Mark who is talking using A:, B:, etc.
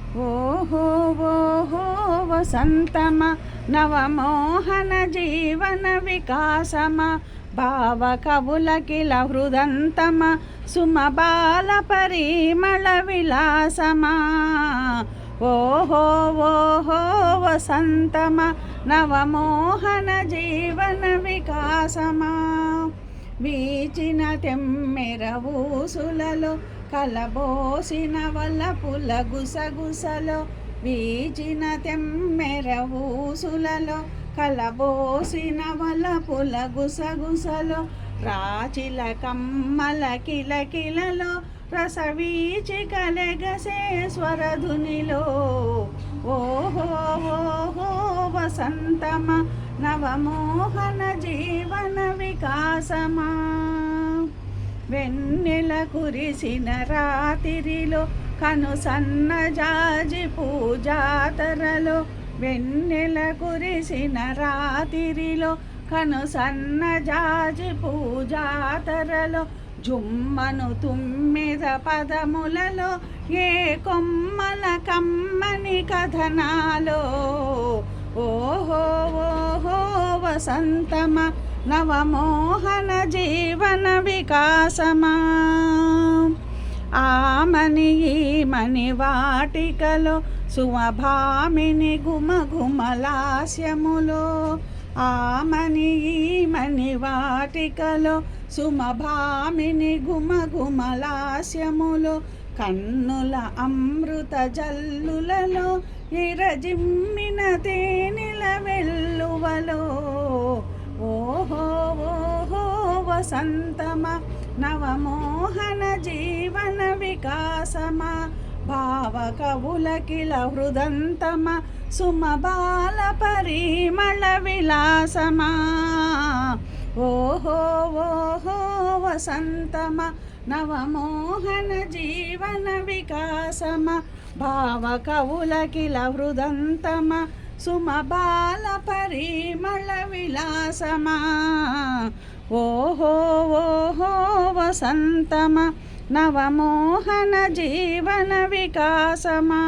A: ఓహో ఓహో వసంతమ నవమోహన జీవన వికాసమ భావ కవులకిల హృదంతమ సుమబాల పరిమళ విలాసమా ఓహో ఓహో వసంతమ నవమోహన జీవన వికాసమా వీచిన తెమ్మెర ఊసులలో కలబోసిన వలపుల గుసగుసలో వీచిన తెమ్మెర ఊసులలో కలబోసిన వలపుల గుసగుసలో రాచిల కమ్మల కిలకిలలో రసవీచి కలెగసే స్వరధునిలో ఓహో ఓహో వసంతమ నవమోహన జీవన వికాసమా వెన్నెల కురిసిన రాతిరిలో కను సన్నజాజి పూజాతరలో వెన్నెల కురిసిన రాతిరిలో కను సన్నజాజి పూజాతరలో జుమ్మను తుమ్మెద పదములలో ఏ కొమ్మల కమ్మని కథనాలో ఓహో ఓహో వసంతమ నవమోహన జీవన వికాసమా ఆమని ఈమని వాటికలో సుమభామిని గుమగుమలాస్యములో ఆమని ఈమని వాటికలో సుమభామిని గుమగుమలాస్యములో కన్నుల అమృత జల్లులలో ఇరజిమ్మిన తేనెల వెల్లువలో ఓహో ఓహో వసంతమ నవమోహన జీవన వికాసమ భావ కవులకిల హృదంతమ సుమబాల పరిమళ విలాసమా ఓహో ఓహో వసంతమ నవమోహన జీవన వికాసమ భావ కవులకిల హృదంతమ సుమబాల పరిమళ విలాసమా ఓహో ఓహో వసంతమ నవమోహన జీవన వికాసమా